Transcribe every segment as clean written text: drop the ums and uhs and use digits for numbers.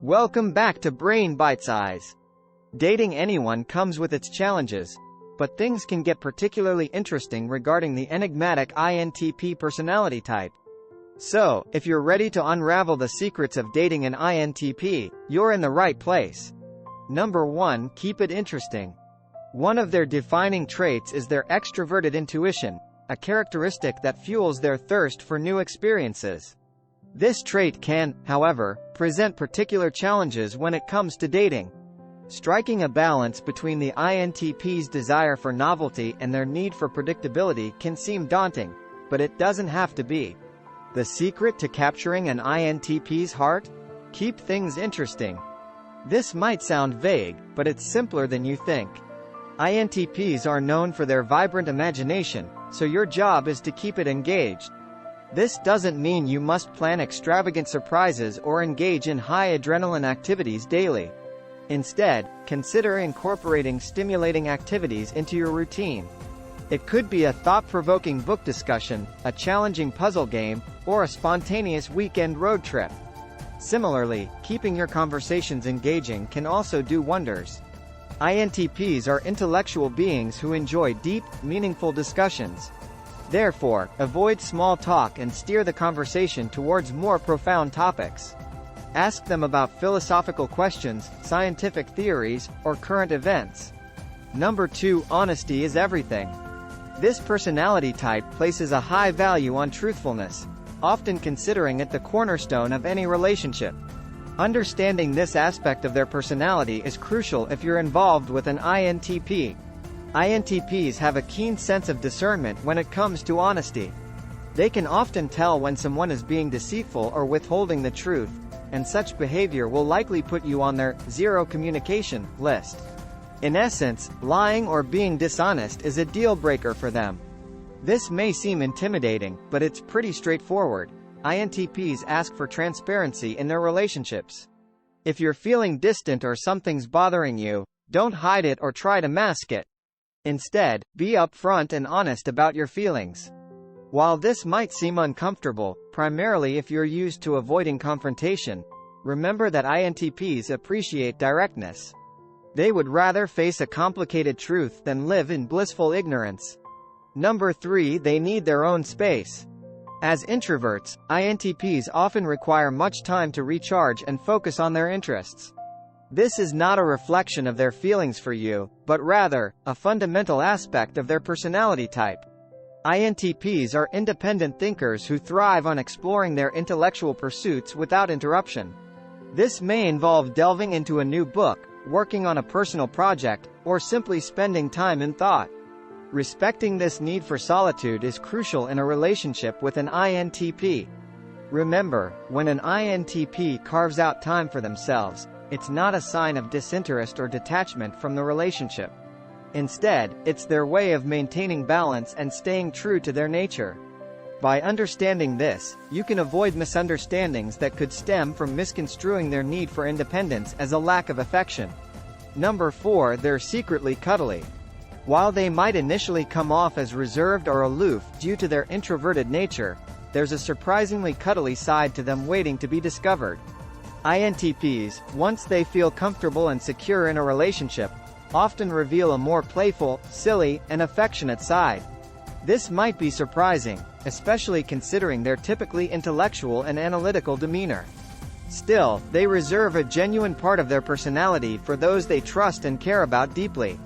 Welcome back to Brain Bitesize. Dating anyone comes with its challenges, but things can get particularly interesting regarding the enigmatic INTP personality type. So, if you're ready to unravel the secrets of dating an INTP, you're in the right place. Number 1. Keep it interesting. One of their defining traits is their extroverted intuition, a characteristic that fuels their thirst for new experiences. This trait can, however, present particular challenges when it comes to dating. Striking a balance between the INTP's desire for novelty and their need for predictability can seem daunting, but it doesn't have to be. The secret to capturing an INTP's heart? Keep things interesting. This might sound vague, but it's simpler than you think. INTPs are known for their vibrant imagination, so your job is to keep it engaged. This doesn't mean you must plan extravagant surprises or engage in high adrenaline activities daily. Instead, consider incorporating stimulating activities into your routine. It could be a thought-provoking book discussion, a challenging puzzle game, or a spontaneous weekend road trip. Similarly, keeping your conversations engaging can also do wonders. INTPs are intellectual beings who enjoy deep, meaningful discussions. Therefore, avoid small talk and steer the conversation towards more profound topics. Ask them about philosophical questions, scientific theories, or current events. Number 2. Honesty is everything. This personality type places a high value on truthfulness, often considering it the cornerstone of any relationship. Understanding this aspect of their personality is crucial if you're involved with an INTP. INTPs have a keen sense of discernment when it comes to honesty. They can often tell when someone is being deceitful or withholding the truth, and such behavior will likely put you on their zero communication list. In essence, lying or being dishonest is a deal breaker for them. This may seem intimidating, but it's pretty straightforward. INTPs ask for transparency in their relationships. If you're feeling distant or something's bothering you, don't hide it or try to mask it. Instead, be upfront and honest about your feelings. While this might seem uncomfortable, primarily if you're used to avoiding confrontation, remember that INTPs appreciate directness. They would rather face a complicated truth than live in blissful ignorance. Number 3. They need their own space. As introverts, INTPs often require much time to recharge and focus on their interests. This is not a reflection of their feelings for you, but rather, a fundamental aspect of their personality type. INTPs are independent thinkers who thrive on exploring their intellectual pursuits without interruption. This may involve delving into a new book, working on a personal project, or simply spending time in thought. Respecting this need for solitude is crucial in a relationship with an INTP. Remember, when an INTP carves out time for themselves, it's not a sign of disinterest or detachment from the relationship. Instead, it's their way of maintaining balance and staying true to their nature. By understanding this, you can avoid misunderstandings that could stem from misconstruing their need for independence as a lack of affection. Number 4. They're secretly cuddly. While they might initially come off as reserved or aloof due to their introverted nature, there's a surprisingly cuddly side to them waiting to be discovered. INTPs, once they feel comfortable and secure in a relationship, often reveal a more playful, silly, and affectionate side. This might be surprising, especially considering their typically intellectual and analytical demeanor. Still, they reserve a genuine part of their personality for those they trust and care about deeply.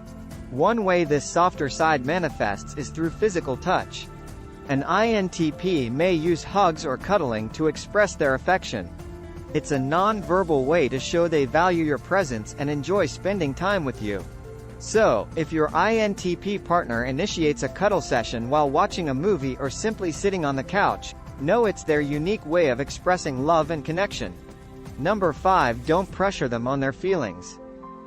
One way this softer side manifests is through physical touch. An INTP may use hugs or cuddling to express their affection. It's a non-verbal way to show they value your presence and enjoy spending time with you. So, if your INTP partner initiates a cuddle session while watching a movie or simply sitting on the couch, know it's their unique way of expressing love and connection. Number 5. Don't pressure them on their feelings.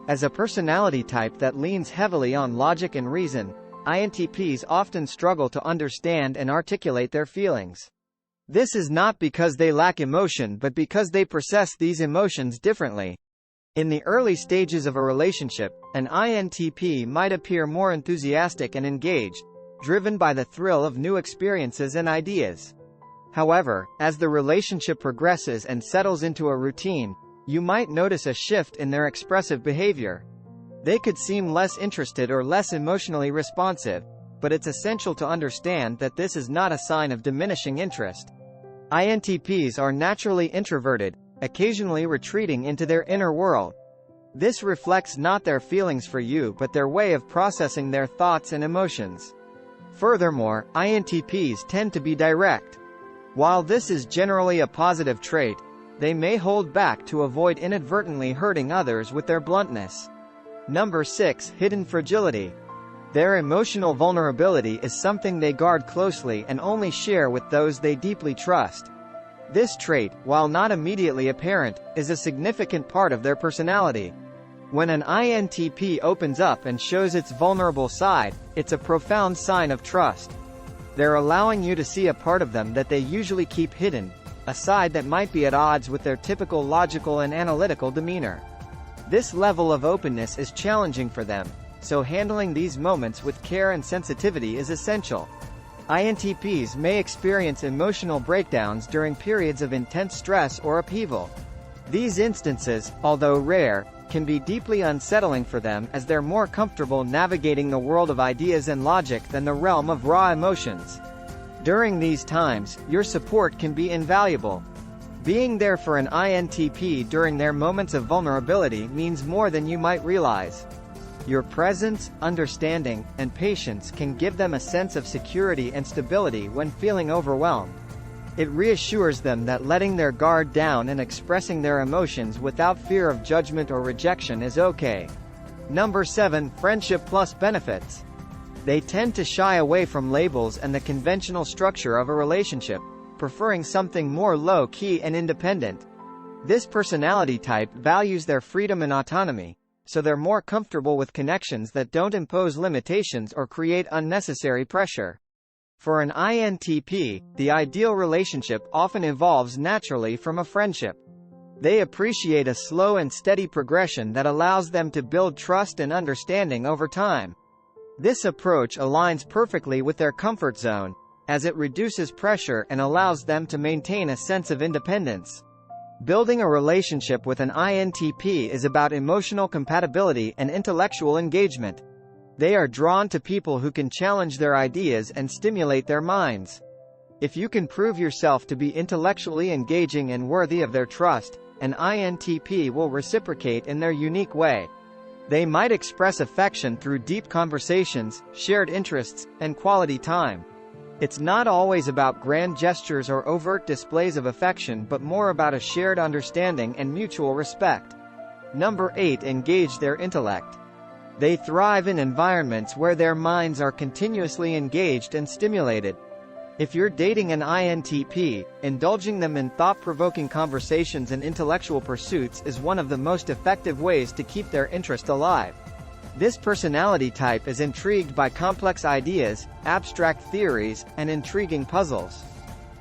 As a personality type that leans heavily on logic and reason, INTPs often struggle to understand and articulate their feelings. This is not because they lack emotion but because they process these emotions differently. In the early stages of a relationship, an INTP might appear more enthusiastic and engaged, driven by the thrill of new experiences and ideas. However, as the relationship progresses and settles into a routine, You might notice a shift in their expressive behavior. They could seem less interested or less emotionally responsive, but it's essential to understand that this is not a sign of diminishing interest. INTPs are naturally introverted, occasionally retreating into their inner world. This reflects not their feelings for you but their way of processing their thoughts and emotions. Furthermore, INTPs tend to be direct. While this is generally a positive trait, they may hold back to avoid inadvertently hurting others with their bluntness. Number 6. Hidden fragility. Their emotional vulnerability is something they guard closely and only share with those they deeply trust. This trait, while not immediately apparent, is a significant part of their personality. When an INTP opens up and shows its vulnerable side, it's a profound sign of trust. They're allowing you to see a part of them that they usually keep hidden, a side that might be at odds with their typical logical and analytical demeanor. This level of openness is challenging for them, so handling these moments with care and sensitivity is essential. INTPs may experience emotional breakdowns during periods of intense stress or upheaval. These instances, although rare, can be deeply unsettling for them as they're more comfortable navigating the world of ideas and logic than the realm of raw emotions. During these times, your support can be invaluable. Being there for an INTP during their moments of vulnerability means more than you might realize. Your presence, understanding, and patience can give them a sense of security and stability when feeling overwhelmed. It reassures them that letting their guard down and expressing their emotions without fear of judgment or rejection is okay. Number 7. Friendship plus benefits. They tend to shy away from labels and the conventional structure of a relationship, preferring something more low-key and independent. This personality type values their freedom and autonomy, so they're more comfortable with connections that don't impose limitations or create unnecessary pressure. For an INTP, the ideal relationship often evolves naturally from a friendship. They appreciate a slow and steady progression that allows them to build trust and understanding over time. This approach aligns perfectly with their comfort zone, as it reduces pressure and allows them to maintain a sense of independence. Building a relationship with an INTP is about emotional compatibility and intellectual engagement. They are drawn to people who can challenge their ideas and stimulate their minds. If you can prove yourself to be intellectually engaging and worthy of their trust, an INTP will reciprocate in their unique way. They might express affection through deep conversations, shared interests, and quality time. It's not always about grand gestures or overt displays of affection but more about a shared understanding and mutual respect. Number 8. Engage their intellect. They thrive in environments where their minds are continuously engaged and stimulated. If you're dating an INTP, indulging them in thought-provoking conversations and intellectual pursuits is one of the most effective ways to keep their interest alive. This personality type is intrigued by complex ideas, abstract theories, and intriguing puzzles.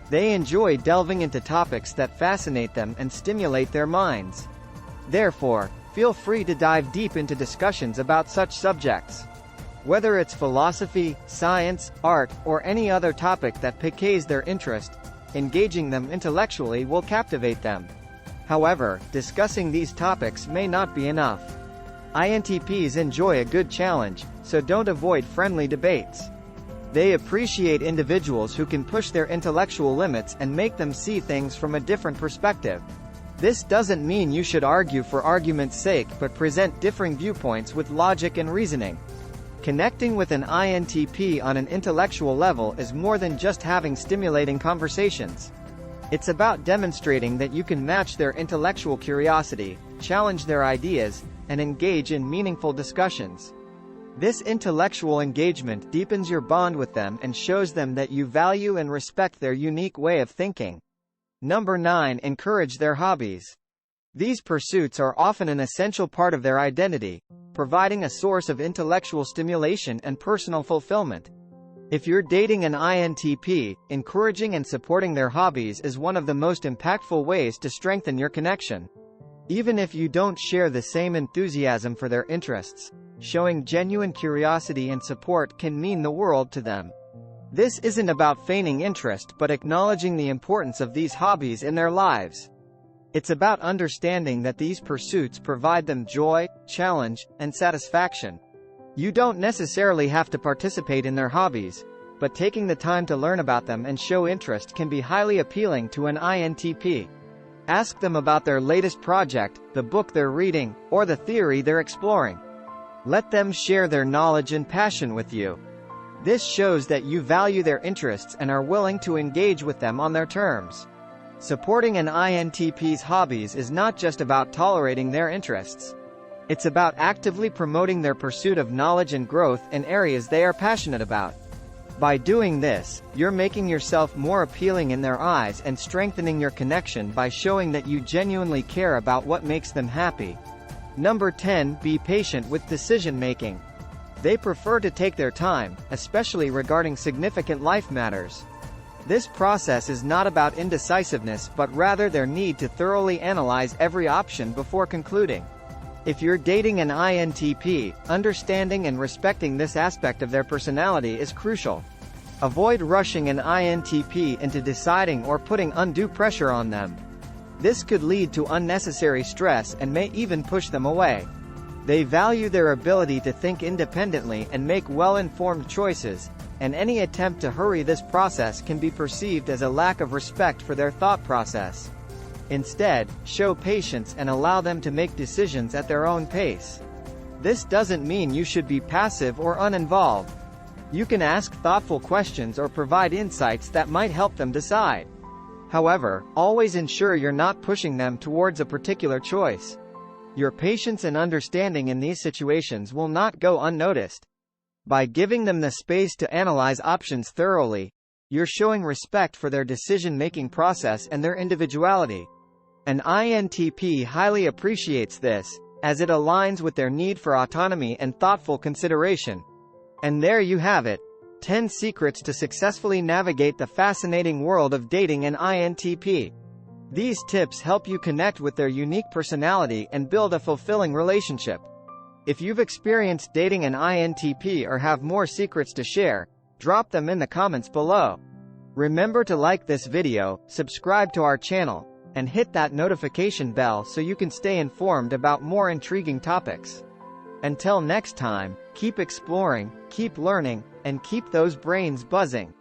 They enjoy delving into topics that fascinate them and stimulate their minds. Therefore, feel free to dive deep into discussions about such subjects. Whether it's philosophy, science, art, or any other topic that piques their interest, engaging them intellectually will captivate them. However, discussing these topics may not be enough. INTPs enjoy a good challenge, so don't avoid friendly debates. They appreciate individuals who can push their intellectual limits and make them see things from a different perspective. This doesn't mean you should argue for argument's sake but present differing viewpoints with logic and reasoning. Connecting with an INTP on an intellectual level is more than just having stimulating conversations. It's about demonstrating that you can match their intellectual curiosity, challenge their ideas, and engage in meaningful discussions. This intellectual engagement deepens your bond with them and shows them that you value and respect their unique way of thinking. Number 9. Encourage their hobbies. These pursuits are often an essential part of their identity, providing a source of intellectual stimulation and personal fulfillment. If you're dating an INTP, encouraging and supporting their hobbies is one of the most impactful ways to strengthen your connection. Even if you don't share the same enthusiasm for their interests, showing genuine curiosity and support can mean the world to them. This isn't about feigning interest but acknowledging the importance of these hobbies in their lives. It's about understanding that these pursuits provide them joy, challenge, and satisfaction. You don't necessarily have to participate in their hobbies, but taking the time to learn about them and show interest can be highly appealing to an INTP. Ask them about their latest project, the book they're reading, or the theory they're exploring. Let them share their knowledge and passion with you. This shows that you value their interests and are willing to engage with them on their terms. Supporting an INTP's hobbies is not just about tolerating their interests. It's about actively promoting their pursuit of knowledge and growth in areas they are passionate about. By doing this, you're making yourself more appealing in their eyes and strengthening your connection by showing that you genuinely care about what makes them happy. Number 10. Be patient with decision-making. They prefer to take their time, especially regarding significant life matters. This process is not about indecisiveness but rather their need to thoroughly analyze every option before concluding. If you're dating an INTP, understanding and respecting this aspect of their personality is crucial. Avoid rushing an INTP into deciding or putting undue pressure on them. This could lead to unnecessary stress and may even push them away. They value their ability to think independently and make well-informed choices, and any attempt to hurry this process can be perceived as a lack of respect for their thought process. Instead, show patience and allow them to make decisions at their own pace. This doesn't mean you should be passive or uninvolved. You can ask thoughtful questions or provide insights that might help them decide. However, always ensure you're not pushing them towards a particular choice. Your patience and understanding in these situations will not go unnoticed. By giving them the space to analyze options thoroughly, you're showing respect for their decision-making process and their individuality. An INTP highly appreciates this, as it aligns with their need for autonomy and thoughtful consideration. And there you have it. 10 secrets to successfully navigate the fascinating world of dating an INTP. These tips help you connect with their unique personality and build a fulfilling relationship. If you've experienced dating an INTP or have more secrets to share, drop them in the comments below. Remember to like this video, subscribe to our channel, and hit that notification bell so you can stay informed about more intriguing topics. Until next time, keep exploring, keep learning, and keep those brains buzzing.